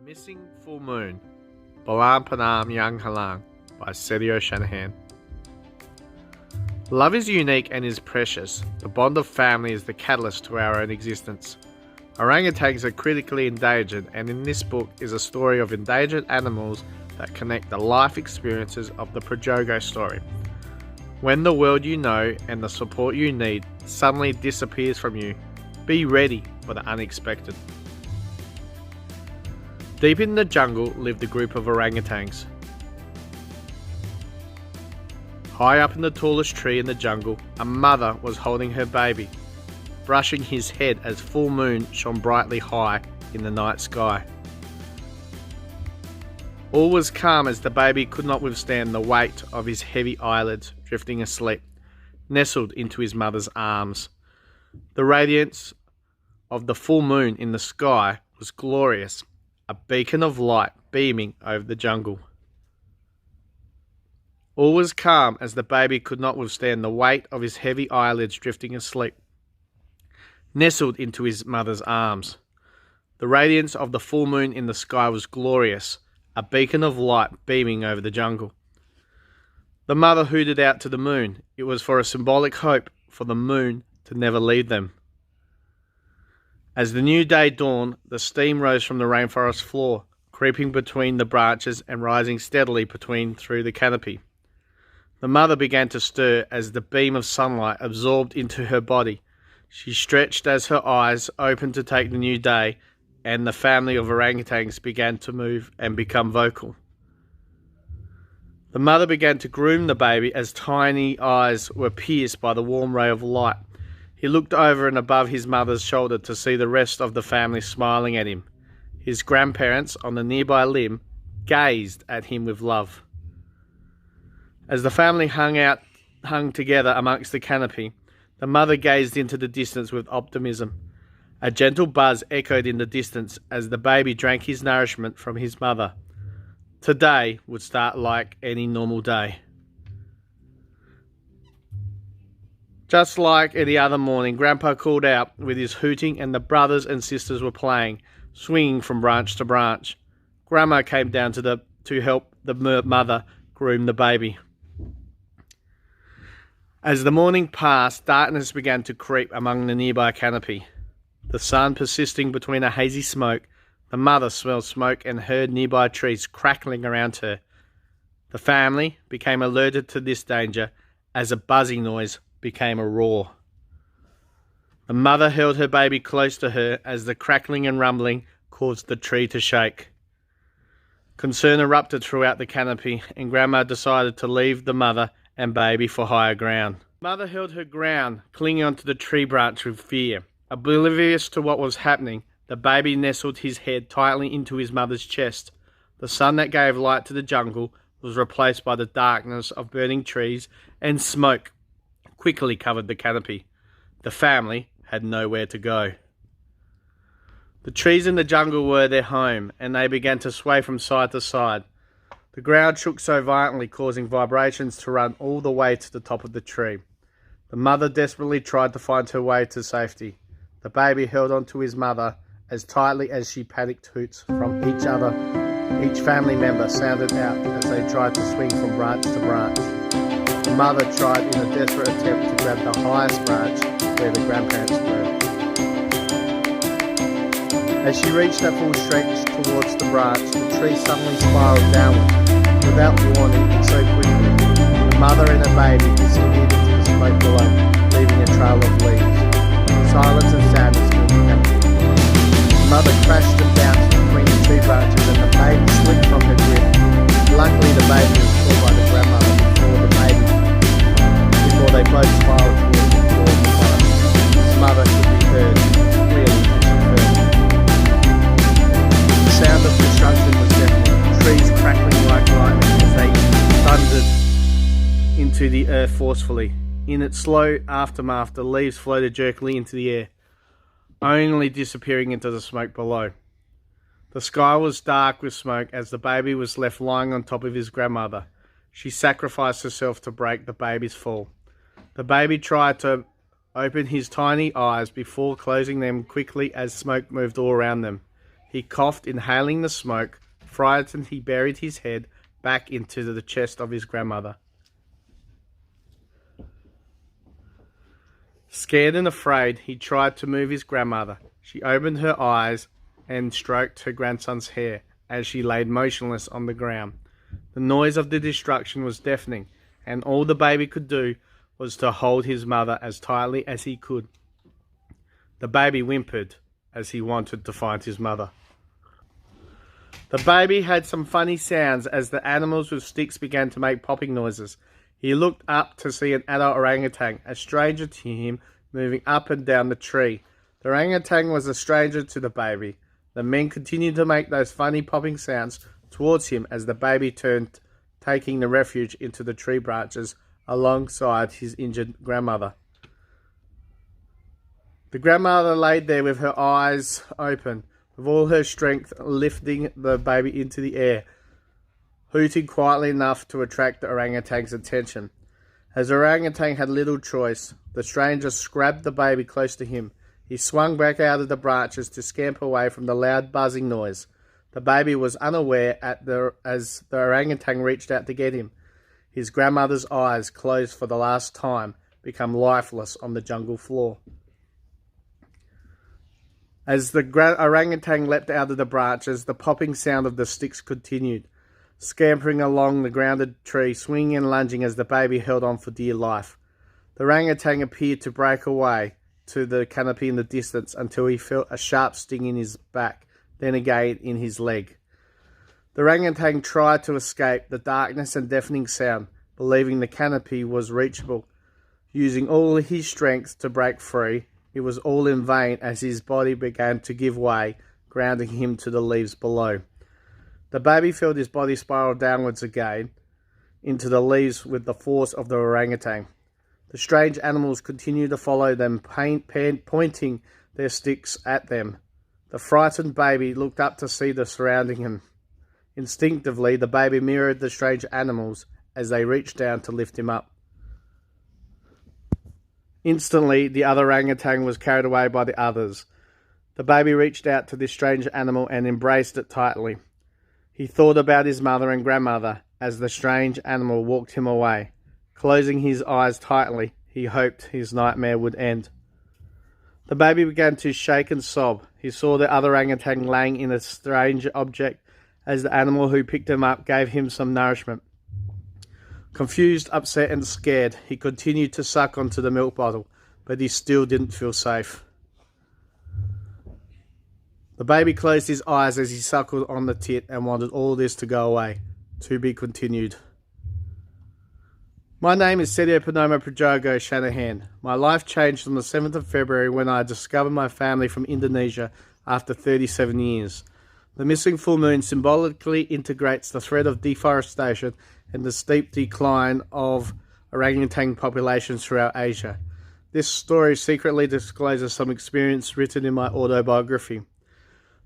Missing Fullmoon, Balam Panam Yang Halang by Sergio Shanahan. Love is unique and is precious. The bond of family is the catalyst to our own existence. Orangutans are critically endangered, and in this book is a story of endangered animals that connect the life experiences of the Projogo story. When the world you know and the support you need suddenly disappears from you, be ready for the unexpected. Deep in the jungle lived a group of orangutans. High up in the tallest tree in the jungle, a mother was holding her baby, brushing his head as full moon shone brightly high in the night sky. All was calm as the baby could not withstand the weight of his heavy eyelids, drifting asleep, nestled into his mother's arms. The radiance of the full moon in the sky was glorious, a beacon of light beaming over the jungle. All was calm as the baby could not withstand the weight of his heavy eyelids, drifting asleep, nestled into his mother's arms. The radiance of the full moon in the sky was glorious, a beacon of light beaming over the jungle. The mother hooted out to the moon. It was for a symbolic hope for the moon to never leave them. As the new day dawned, the steam rose from the rainforest floor, creeping between the branches and rising steadily through the canopy. The mother began to stir as the beam of sunlight absorbed into her body. She stretched as her eyes opened to take the new day, and the family of orangutans began to move and become vocal. The mother began to groom the baby as tiny eyes were pierced by the warm ray of light. He looked over and above his mother's shoulder to see the rest of the family smiling at him. His grandparents on the nearby limb gazed at him with love. As the family hung together amongst the canopy, the mother gazed into the distance with optimism. A gentle buzz echoed in the distance as the baby drank his nourishment from his mother. Today would start like any normal day. Just like any other morning, Grandpa called out with his hooting, and the brothers and sisters were playing, swinging from branch to branch. Grandma came down to help the mother groom the baby. As the morning passed, darkness began to creep among the nearby canopy. The sun persisting between a hazy smoke, the mother smelled smoke and heard nearby trees crackling around her. The family became alerted to this danger as a buzzing noise became a roar. The mother held her baby close to her as the crackling and rumbling caused the tree to shake. Concern erupted throughout the canopy, and Grandma decided to leave the mother and baby for higher ground. Mother held her ground, clinging onto the tree branch with fear. Oblivious to what was happening, the baby nestled his head tightly into his mother's chest. The sun that gave light to the jungle was replaced by the darkness of burning trees, and smoke quickly covered the canopy. The family had nowhere to go. The trees in the jungle were their home, and they began to sway from side to side. The ground shook so violently, causing vibrations to run all the way to the top of the tree. The mother desperately tried to find her way to safety. The baby held on to his mother as tightly as she panicked. Hoots from each other. Each family member sounded out as they tried to swing from branch to branch. The mother tried in a desperate attempt to grab the highest branch where the grandparents were. As she reached that full stretch towards the branch, the tree suddenly spiraled downward, without warning and so quickly. The mother and her baby disappeared into the smoke below, leaving a trail of leaves. Silence and sadness filled the canopy. The mother crashed and bounced between the two branches, and the baby slipped from her grip. Luckily, the baby was caught by the grandmother before they both spiraled towards the floor of the forest. His mother could be heard clearly as she fell. The sound of destruction was deafening, trees crackling like lightning as they thundered into the earth forcefully. In its slow aftermath, the leaves floated jerkily into the air, only disappearing into the smoke below. The sky was dark with smoke as the baby was left lying on top of his grandmother. She sacrificed herself to break the baby's fall. The baby tried to open his tiny eyes before closing them quickly as smoke moved all around them. He coughed, inhaling the smoke. Frightened, he buried his head back into the chest of his grandmother. Scared and afraid, he tried to move his grandmother. She opened her eyes and stroked her grandson's hair as she lay motionless on the ground. The noise of the destruction was deafening, and all the baby could do was to hold his mother as tightly as he could. The baby whimpered as he wanted to find his mother. The baby had some funny sounds as the animals with sticks began to make popping noises. He looked up to see an adult orangutan, a stranger to him, moving up and down the tree. The orangutan was a stranger to the baby. The men continued to make those funny popping sounds towards him as the baby turned, taking the refuge into the tree branches alongside his injured grandmother. The grandmother laid there with her eyes open, with all her strength lifting the baby into the air, hooting quietly enough to attract the orangutan's attention. As the orangutan had little choice, the stranger grabbed the baby close to him. He swung back out of the branches to scamper away from the loud buzzing noise. The baby was unaware as the orangutan reached out to get him. His grandmother's eyes, closed for the last time, became lifeless on the jungle floor. As the orangutan leapt out of the branches, the popping sound of the sticks continued, scampering along the grounded tree, swinging and lunging as the baby held on for dear life. The orangutan appeared to break away to the canopy in the distance until he felt a sharp sting in his back, then again in his leg. The orangutan tried to escape the darkness and deafening sound, believing the canopy was reachable. Using all his strength to break free, it was all in vain as his body began to give way, grounding him to the leaves below. The baby felt his body spiral downwards again into the leaves with the force of the orangutan. The strange animals continued to follow them, pointing their sticks at them. The frightened baby looked up to see the surrounding him. Instinctively, the baby mirrored the strange animals as they reached down to lift him up. Instantly, the other orangutan was carried away by the others. The baby reached out to this strange animal and embraced it tightly. He thought about his mother and grandmother as the strange animal walked him away. Closing his eyes tightly, he hoped his nightmare would end. The baby began to shake and sob. He saw the other orangutan laying in a strange object as the animal who picked him up gave him some nourishment. Confused, upset and scared, he continued to suck onto the milk bottle, but he still didn't feel safe. The baby closed his eyes as he suckled on the tit and wanted all this to go away. To be continued. My name is Setio Panoma Prajogo Shanahan. My life changed on the 7th of February when I discovered my family from Indonesia after 37 years. The missing full moon symbolically integrates the threat of deforestation and the steep decline of orangutan populations throughout Asia. This story secretly discloses some experience written in my autobiography.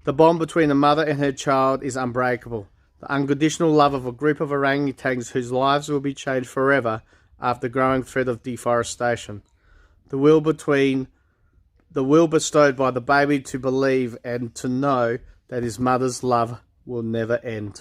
The bond between a mother and her child is unbreakable. The unconditional love of a group of orangutans whose lives will be changed forever after growing threat of deforestation. The will bestowed by the baby to believe and to know that his mother's love will never end.